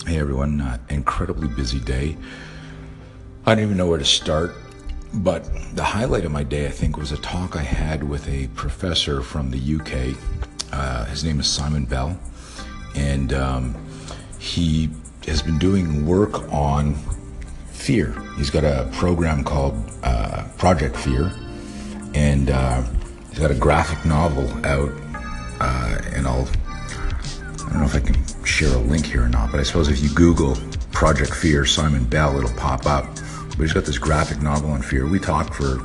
Hey everyone, incredibly busy day. I don't even know where to start, but the highlight of my day, I think, was a talk I had with a professor from the UK. His name is Simon Bell, and he has been doing work on fear. He's got a program called Project Fear, and he's got a graphic novel out, and I don't know if I can share a link here or not, but I suppose if you Google Project Fear, Simon Bell, it'll pop up. But he's got this graphic novel on fear. We talked for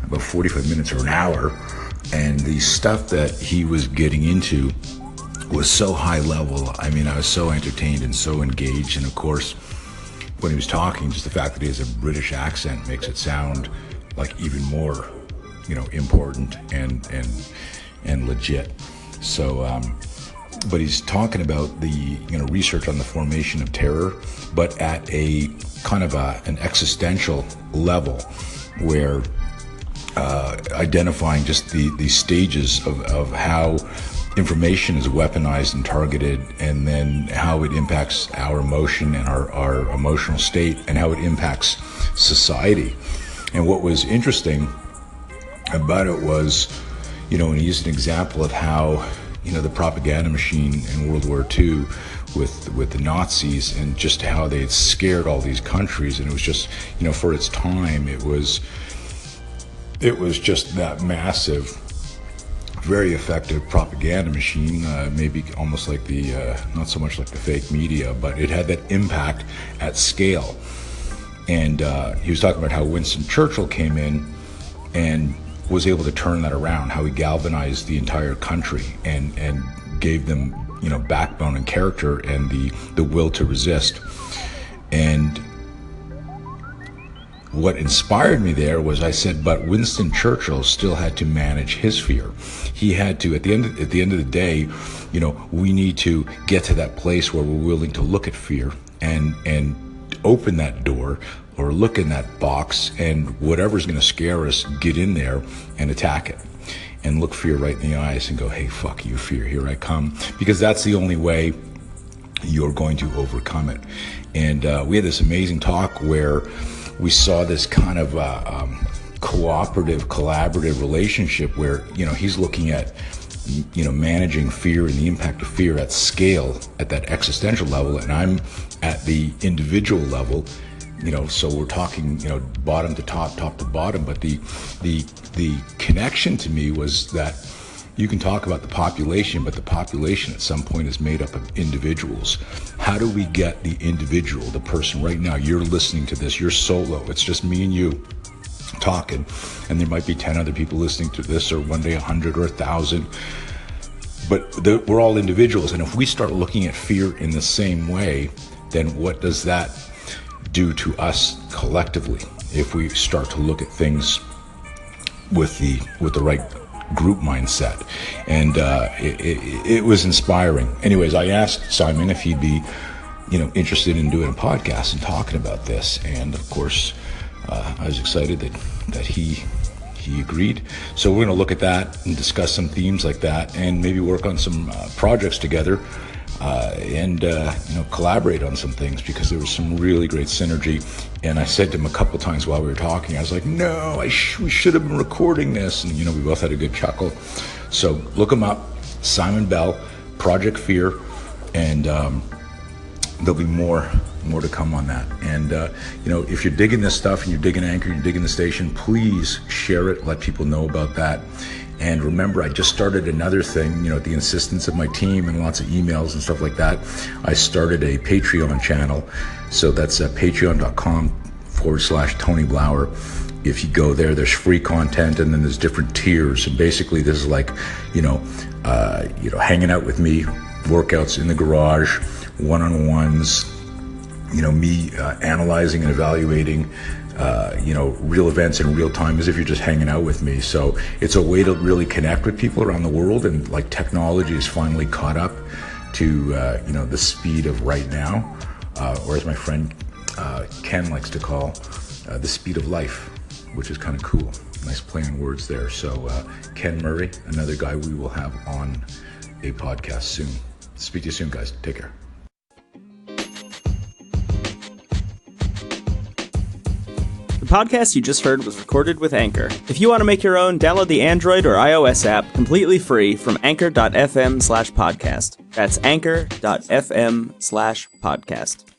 about 45 minutes or an hour, and the stuff that he was getting into was so high level. I mean, I was so entertained and so engaged. And of course, when he was talking, just the fact that he has a British accent makes it sound like even more, important and legit. So, but he's talking about the research on the formation of terror, but at a kind of an existential level, where identifying just the stages of how information is weaponized and targeted, and then how it impacts our emotion and our emotional state, and how it impacts society. And what was interesting about it was, and he used an example of how the propaganda machine in World War II with the Nazis, and just how they had scared all these countries. And it was just, for its time, it was just that massive, very effective propaganda machine, maybe almost like not so much like the fake media, but it had that impact at scale. And he was talking about how Winston Churchill came in and was able to turn that around, how he galvanized the entire country and gave them, backbone and character and the will to resist. And what inspired me there was, I said, but Winston Churchill still had to manage his fear. He had to, at the end of the day, we need to get to that place where we're willing to look at fear and open that door, or look in that box, and whatever's going to scare us, get in there and attack it, and look fear right in the eyes and go, hey, fuck you, fear, here I come. Because that's the only way you're going to overcome it. And we had this amazing talk where we saw this kind of cooperative, collaborative relationship where, he's looking at, managing fear and the impact of fear at scale, at that existential level, and I'm at the individual level. So we're talking, bottom to top, top to bottom. But the connection to me was that you can talk about the population, but the population at some point is made up of individuals. How do we get the individual, the person right now? You're listening to this, you're solo. It's just me and you talking, and there might be 10 other people listening to this, or one day 100 or 1,000. But we're all individuals, and if we start looking at fear in the same way, then what does that do to us collectively? If we start to look at things with the right group mindset. And it was inspiring. Anyways, I asked Simon if he'd be interested in doing a podcast and talking about this, and of course I was excited that he agreed. So we're going to look at that and discuss some themes like that, and maybe work on some projects together, and collaborate on some things, because there was some really great synergy. And I said to him a couple times while we were talking, I was like, no, we should have been recording this. And we both had a good chuckle. So look him up, Simon Bell, Project Fear, and there'll be more to come on that. And if you're digging this stuff and you're digging Anchor, you're digging the station, please share it, let people know about that. And remember, I just started another thing, at the insistence of my team and lots of emails and stuff like that. I started a Patreon channel. So that's patreon.com/Tony Blauer. If you go there, there's free content, and then there's different tiers. And basically this is like, hanging out with me, workouts in the garage, one-on-ones, me analyzing and evaluating real events in real time, as if you're just hanging out with me. So it's a way to really connect with people around the world, and like technology is finally caught up to the speed of right now, or as my friend Ken likes to call, the speed of life, which is kind of cool. Nice play on words there. So Ken Murray, another guy we will have on a podcast soon. Speak to you soon, guys. Take care. podcast you just heard was recorded with Anchor. If you want to make your own, download the Android or iOS app completely free from anchor.fm/podcast. That's anchor.fm/podcast.